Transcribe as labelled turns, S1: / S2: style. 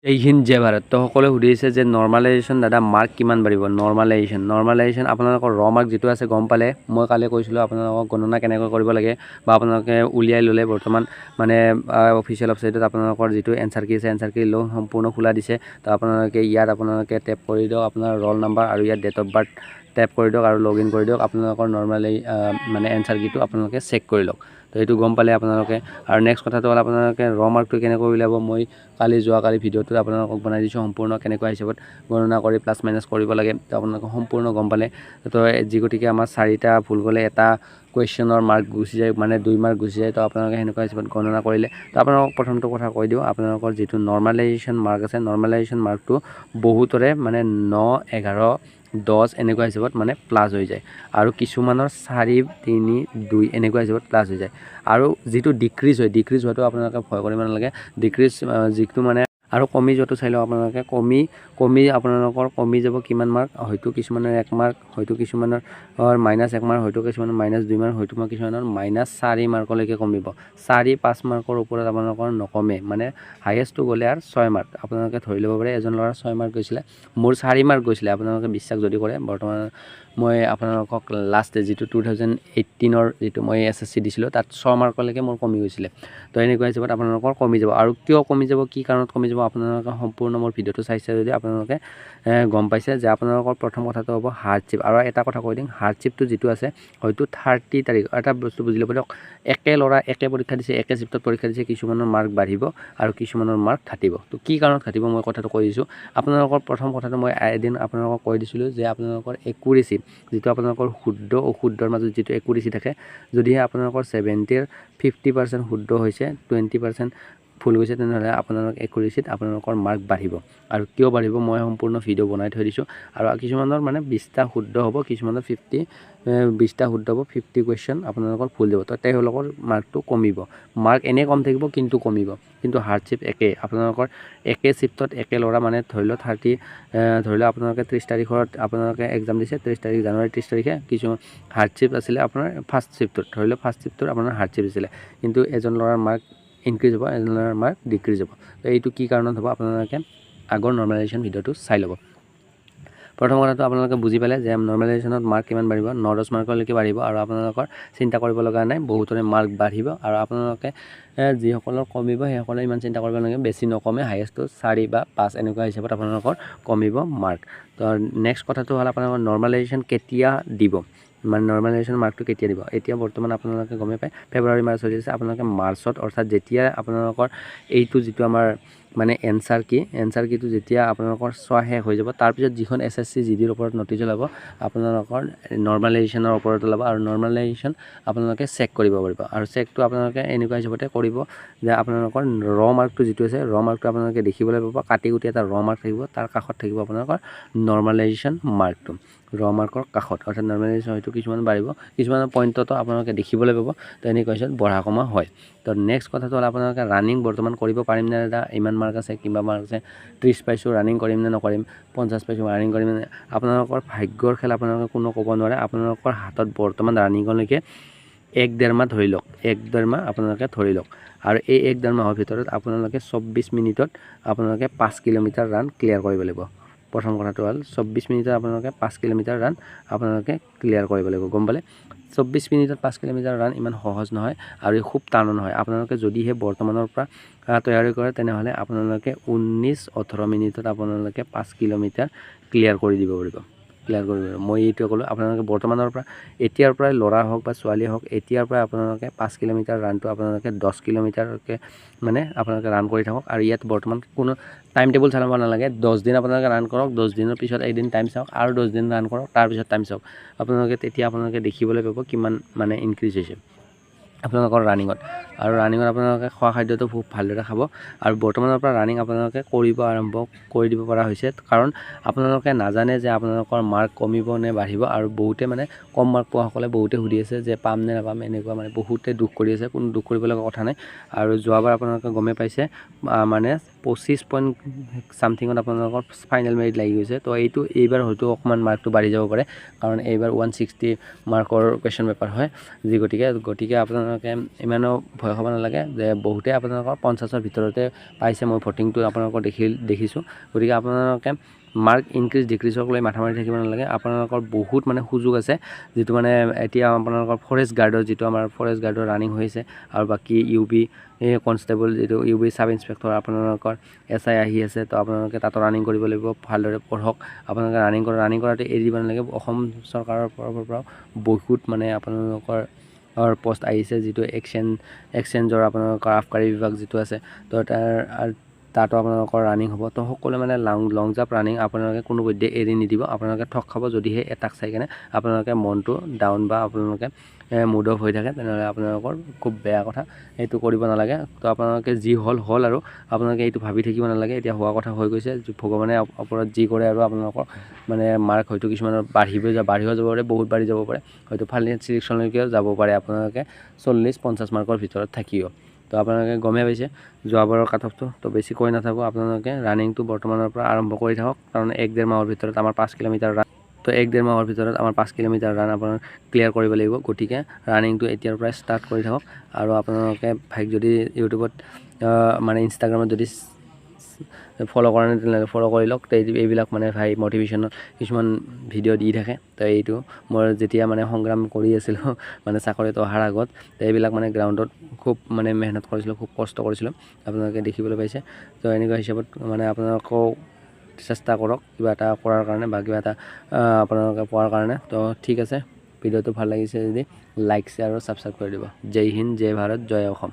S1: এইখিনি যে ভাৰত তো সকলোৱে সুধিছে যে নৰ্মালাইজেশ্যন দাদা মাৰ্ক কিমান বাঢ়িব নৰ্মালাইজেশ্যন আপোনালোকৰ ৰ মাৰ্ক যিটো আছে গম পালে মই কালি কৈছিলোঁ আপোনালোকক গণনা কেনেকৈ কৰিব লাগে বা আপোনালোকে উলিয়াই ল'লে বৰ্তমান মানে অফিচিয়েল ৱেবছাইটত আপোনালোকৰ যিটো এনচাৰ কি আছে এনচাৰ কি ল' সম্পূৰ্ণ খোলা দিছে তো আপোনালোকে ইয়াত আপোনালোকে টেপ কৰি দিয়ক আপোনাৰ ৰোল নাম্বাৰ আৰু ইয়াত ডেট অফ বাৰ্থ টেপ কৰি দিয়ক আৰু লগ ইন কৰি দিয়ক আপোনালোকৰ নৰ্মেলি মানে এনচাৰ কিটো আপোনালোকে চেক কৰি লওক তো এইটো গম পালে আপোনালোকে আৰু নেক্সট কথাটো হ'ল আপোনালোকে ৰ মাৰ্কটো কেনেকৈ উলিয়াব মই যোৱাকালি ভিডিঅ'টোত আপোনালোকক বনাই দিছোঁ সম্পূৰ্ণ কেনেকুৱা হিচাপত গণনা কৰি প্লাছ মাইনাছ কৰিব লাগে তো আপোনালোকে সম্পূৰ্ণ গম পালে তো যি গতিকে আমাৰ 4টা ভুল গ'লে এটা কুৱেশ্যনৰ মাৰ্ক গুচি যায় মানে 2 মাৰ্ক গুচি যায় তো আপোনালোকে সেনেকুৱা হিচাপত গণনা কৰিলে তো আপোনালোকক প্ৰথমটো কথা কৈ দিওঁ আপোনালোকৰ যিটো নৰ্মেলাইজেশ্যন মাৰ্ক আছে নৰ্মেলাইজেশ্যন মাৰ্কটো বহুতৰে মানে 9, 11, 10 এনেকুৱা হিচাপত মানে প্লাছ হৈ যায় আৰু কিছুমানৰ 4, 3, 2 এনেকুৱা হিচাপত প্লাছ হৈ যায় আৰু যিটো ডিক্ৰিজ হোৱাটো আপোনালোকে ভয় কৰিব নালাগে ডিক্ৰিজ যিটো মানে আৰু কমি যোৱাটো চাই লওক আপোনালোকে কমি আপোনালোকৰ কমি যাব কিমান মাৰ্ক হয়তো কিছুমানৰ 1 মাৰ্ক হয়তো কিছুমানৰ -1 মাৰ্ক হয়তো কিছুমানৰ -2 মাৰ্ক হয়তো কিছুমানৰ -4 মাৰ্কলৈকে কমিব 4-5 মাৰ্কৰ ওপৰত আপোনালোকৰ নকমে মানে হাইয়েষ্টটো গ'লে আৰু 6 মাৰ্ক আপোনালোকে ধৰি ল'ব পাৰে এজন ল'ৰা 6 মাৰ্ক গৈছিলে মোৰ 4 মাৰ্ক গৈছিলে আপোনালোকে বিশ্বাস যদি কৰে বৰ্তমান মই আপোনালোকক লাষ্ট যিটো 2018ৰ যিটো মই SSC দিছিলোঁ তাত 6 মাৰ্কলৈকে মোৰ কমি গৈছিলে তো এনেকুৱা হিচাপত আপোনালোকৰ কমি যাব আৰু কিয় কমি যাব কি কাৰণত কমি যাব আপোনালোকে সম্পূৰ্ণ মোৰ ভিডিঅ'টো চাইছে যদি আপোনালোকে গম পাইছে যে আপোনালোকৰ প্ৰথম কথাটো হ'ব হাৰ্ডশ্বিপ আৰু এটা কথা কৈ দিম হাৰ্ডশ্বিপটো যিটো আছে হয়তো 30 তাৰিখ এটা বস্তু বুজি ল'ব দিয়ক একে ল'ৰা একে পৰীক্ষা দিছে একে শিফ্টত পৰীক্ষা দিছে কিছুমানৰ মাৰ্ক বাঢ়িব আৰু কিছুমানৰ মাৰ্ক ঘটিব তো কি কাৰণত ঘটিব মই কথাটো কৈ দিছোঁ আপোনালোকৰ প্ৰথম কথাটো মই এদিন আপোনালোকক কৈ দিছিলোঁ যে আপোনালোকৰ একুৰেচি যিটো আপোনালোকৰ শুদ্ধ অশুদ্ধৰ মাজত যিটো একুৰেচি থাকে যদিহে আপোনালোকৰ 70ৰ 50% শুদ্ধ হৈছে 20% ভুল গৈছে তেনেহ'লে আপোনালোক একুৰেচিত আপোনালোকৰ মাৰ্ক বাঢ়িব আৰু কিয় বাঢ়িব মই সম্পূৰ্ণ ভিডিঅ' বনাই থৈ দিছোঁ আৰু কিছুমানৰ মানে 20টা শুদ্ধ হ'ব কিছুমানৰ 20টা শুদ্ধ হ'ব 50 কুৱেশ্যন আপোনালোকৰ ভুল যাব তো তেওঁলোকৰ মাৰ্কটো কমিব মাৰ্ক এনেই কম থাকিব কিন্তু কমিব কিন্তু হাৰ্ডশ্বিপ একেই আপোনালোকৰ একে শিফ্টত একে ল'ৰা মানে ধৰি লওক ধৰি লওক আপোনালোকে 30 তাৰিখত আপোনালোকে এক্সাম দিছে 30 তাৰিখ জানুৱাৰী 30 তাৰিখে কিছুমান হাৰ্ডশ্বিপ আছিলে আপোনাৰ ফাৰ্ষ্ট শিফ্টত ধৰি লওক ফাৰ্ষ্ট শিফ্টত আপোনাৰ হাৰ্ডশ্বিপ আছিলে কিন্তু এজন ল'ৰাৰ মাৰ্ক ইনক্ৰিজ হ'ব এজন ল'ৰাৰ মাৰ্ক ডিক্ৰিজ হ'ব তো এইটো কি কাৰণত হ'ব আপোনালোকে আগৰ নৰ্মেলাইজেশ্যন ভিডিঅ'টো চাই ল'ব প্ৰথম কথাটো আপোনালোকে বুজি পালে যে নৰ্মেলাইজেশ্যনত মাৰ্ক কিমান বাঢ়িব 9-10 মাৰ্কলৈকে বাঢ়িব আৰু আপোনালোকৰ চিন্তা কৰিব লগা নাই বহুতৰে মাৰ্ক বাঢ়িব আৰু আপোনালোকে যিসকলৰ কমিব সেইসকলে ইমান চিন্তা কৰিব নালাগে বেছি নকমে হাইয়েষ্টটো 4 বা 5 এনেকুৱা হিচাপত আপোনালোকৰ কমিব মাৰ্ক তো নেক্সট কথাটো হ'ল আপোনালোকৰ নৰ্মেলাইজেশ্যন কেতিয়া দিব মানে নৰ্মেলাইজেশ্যন মাৰ্কটো কেতিয়া দিব এতিয়া বৰ্তমান আপোনালোকে গমে পায় ফেব্ৰুৱাৰী মাৰ্চ চলি আছে আপোনালোকে মাৰ্চত অৰ্থাৎ যেতিয়া আপোনালোকৰ এইটো যিটো আমাৰ মানে এনচাৰ কিটো যেতিয়া আপোনালোকৰ চোৱা শেষ হৈ যাব তাৰপিছত যিখন SSC-GDৰ ওপৰত নটিচ ওলাব আপোনালোকৰ নৰ্মেলাইজেশ্যনৰ ওপৰত ওলাব আৰু নৰ্মেলাইজেশ্যন আপোনালোকে চেক কৰিব পাৰিব আৰু চেকটো আপোনালোকে এনেকুৱা হিচাপতে কৰিব যে আপোনালোকৰ ৰ মাৰ্কটো যিটো আছে ৰ মাৰ্কটো আপোনালোকে দেখিবলৈ পাব কাটি কুটি এটা ৰ মাৰ্ক থাকিব তাৰ কাষত থাকিব আপোনালোকৰ নৰ্মেলাইজেশ্যন মাৰ্কটো ৰ মাৰ্কৰ কাষত অৰ্থাৎ নৰ্মেলাইজেশ্যন হয়তো কিছুমান বাঢ়িব কিছুমানৰ পইণ্টতো আপোনালোকে দেখিবলৈ পাব তো এনেকুৱা হিচাপত বঢ়া কমা হয় তো নেক্সট কথাটো হ'ল আপোনালোকে ৰানিং বৰ্তমান কৰিব পাৰিম নে দাদা ইমান মাৰ্ক আছে কিবা মাৰ্ক আছে 30 পাইছোঁ ৰানিং কৰিম নে নকৰিম 50 পাইছোঁ ৰানিং কৰিম নে আপোনালোকৰ ভাগ্যৰ খেল আপোনালোকে কোনো ক'ব নোৱাৰে আপোনালোকৰ হাতত বৰ্তমান ৰানিঙলৈকে 1-1.5 মাহ ধৰি লওক 1-1.5 মাহ আপোনালোকে ধৰি লওক আৰু এই 1-1.5 মাহৰ ভিতৰত আপোনালোকে 24 মিনিটত আপোনালোকে 5 কিলোমিটাৰ ৰান ক্লিয়াৰ কৰিব লাগিব প্ৰথম কথাটো হ'ল 24 মিনিটত আপোনালোকে 5 কিলোমিটাৰ ৰান আপোনালোকে ক্লিয়াৰ কৰিব লাগিব গম পালে 24 মিনিটত 5 কিলোমিটাৰ ৰান ইমান সহজ নহয় আৰু খুব টানো নহয় আপোনালোকে যদিহে বৰ্তমানৰ পৰা তৈয়াৰী কৰে তেনেহ'লে আপোনালোকে 19-18 মিনিটত আপোনালোকে 5 কিলোমিটাৰ ক্লিয়াৰ কৰি দিব পাৰিব মই এইটোৱে ক'লোঁ আপোনালোকে বৰ্তমানৰ পৰা এতিয়াৰ পৰাই ল'ৰা হওক বা ছোৱালী হওক এতিয়াৰ পৰাই আপোনালোকে 5 কিলোমিটাৰ ৰানটো আপোনালোকে 10 কিলোমিটাৰকে মানে আপোনালোকে ৰান কৰি থাকক আৰু ইয়াত বৰ্তমান কোনো টাইম টেবুল চালাব নালাগে 10 দিন আপোনালোকে ৰান কৰক 10 দিনৰ পিছত এদিন টাইম চাওক আৰু 10 দিন ৰান কৰক তাৰপিছত টাইম চাওক আপোনালোকে তেতিয়া আপোনালোকে দেখিবলৈ পাব কিমান মানে ইনক্ৰিজ হৈছে আপোনালোকৰ ৰানিঙত আৰু ৰানিঙত আপোনালোকে খোৱা খাদ্যটো খুব ভালদৰে খাব আৰু বৰ্তমানৰ পৰা ৰানিং আপোনালোকে কৰিব আৰম্ভ কৰি দিব পৰা হৈছে কাৰণ আপোনালোকে নাজানে যে আপোনালোকৰ মাৰ্ক কমিব নে বাঢ়িব আৰু বহুতে মানে কম মাৰ্ক পোৱাসকলে বহুতে সুধি আছে যে পাম নে নাপাম এনেকুৱা মানে বহুতে দুখ কৰি আছে কোনো দুখ কৰিব লগা কথা নাই আৰু যোৱাবাৰ আপোনালোকে গমে পাইছে মানে 25 পইণ্ট সামথিঙত আপোনালোকৰ ফাইনেল মেৰিট লাগি গৈছে তো এইবাৰ হয়তো অকণমান মাৰ্কটো বাঢ়ি যাব পাৰে কাৰণ এইবাৰ 160 মাৰ্কৰ কুৱেশ্যন পেপাৰ হয় যি গতিকে আপোনালোকে ইমানো ভয় ভয় খাব নালাগে যে বহুতে আপোনালোকৰ 50ৰ ভিতৰতে পাইছে মই ভোটিংটো আপোনালোকৰ দেখিছোঁ গতিকে আপোনালোকে মাৰ্ক ইনক্ৰিজ ডিক্ৰিজক লৈ মাথা মাৰি থাকিব নালাগে আপোনালোকৰ বহুত মানে সুযোগ আছে যিটো মানে এতিয়া আপোনালোকৰ ফৰেষ্ট গাৰ্ডৰ যিটো আমাৰ ফৰেষ্ট গাৰ্ডৰ ৰানিং হৈছে আৰু বাকী UB কনষ্টেবল যিটো UB সাব ইন্সপেক্টৰ আপোনালোকৰ SI আহি আছে তো আপোনালোকে তাতো ৰানিং কৰিব লাগিব ভালদৰে পঢ়ক আপোনালোকে ৰানিং কৰাটো এৰি দিব নালাগে অসম চৰকাৰৰ পৰা বহুত মানে আপোনালোকৰ পোষ্ট আহিছে যিটো এক্সচেঞ্জৰ আপোনালোকৰ আবকাৰী বিভাগ যিটো আছে তো তাতো আপোনালোকৰ ৰানিং হ'ব তো সকলোৱে মানে লং জাম্প ৰানিং আপোনালোকে কোনোপধ্যে এৰি নিদিব আপোনালোকে ঠগ খাব যদিহে এটাক চাই কেনে আপোনালোকে মনটো ডাউন বা আপোনালোকে মুড অফ হৈ থাকে তেনেহ'লে আপোনালোকৰ খুব বেয়া কথা এইটো কৰিব নালাগে তো আপোনালোকে যি হ'ল আৰু আপোনালোকে এইটো ভাবি থাকিব নালাগে এতিয়া হোৱা কথা হৈ গৈছে ভগৱানে ওপৰত যি কৰে আৰু আপোনালোকৰ মানে মাৰ্ক হয়তো কিছুমানৰ বাঢ়িও যাব পাৰে বহুত বাঢ়ি যাব পাৰে হয়তো ফাইনেল চিলেকশ্যনলৈকেও যাব পাৰে আপোনালোকে 40-50 মাৰ্কৰ ভিতৰত থাকিও তো আপোনালোকে গমে পাইছে যোৱাবাৰৰ কাট অফটো তো বেছি কৈ নাথাকোঁ আপোনালোকে ৰানিংটো বৰ্তমানৰ পৰা আৰম্ভ কৰি থাকক কাৰণ 1-1.5 মাহৰ ভিতৰত আমাৰ 5 কিলোমিটাৰ ৰান তো 1-1.5 মাহৰ ভিতৰত আমাৰ 5 কিলোমিটাৰ ৰান আপোনাৰ ক্লিয়াৰ কৰিব লাগিব গতিকে ৰানিংটো এতিয়াৰ পৰাই ষ্টাৰ্ট কৰি থাকক আৰু আপোনালোকে ভাইক যদি ইউটিউবত মানে ইনষ্টাগ্ৰামত যদি ফলো কৰা নাই তেনেহ'লে ফলো কৰি লওক তো এইবিলাক মানে ভাই মটিভেশ্যনৰ কিছুমান ভিডিঅ' দি থাকে তো এইটো মই যেতিয়া মানে সংগ্ৰাম কৰি আছিলোঁ মানে চাকৰিত অহাৰ আগত তো এইবিলাক মানে গ্ৰাউণ্ডত খুব মানে মেহনত কৰিছিলোঁ খুব কষ্ট কৰিছিলোঁ আপোনালোকে দেখিবলৈ পাইছে তো এনেকুৱা হিচাপত মানে আপোনালোকেও চেষ্টা কৰক কিবা এটা কৰাৰ কাৰণে বা কিবা এটা আপোনালোকে পোৱাৰ কাৰণে তো ঠিক আছে ভিডিঅ'টো ভাল লাগিছে যদি লাইক শ্বেয়াৰ আৰু ছাবস্ক্ৰাইব কৰি দিব জয় হিন্দ জয় ভাৰত জয় অসম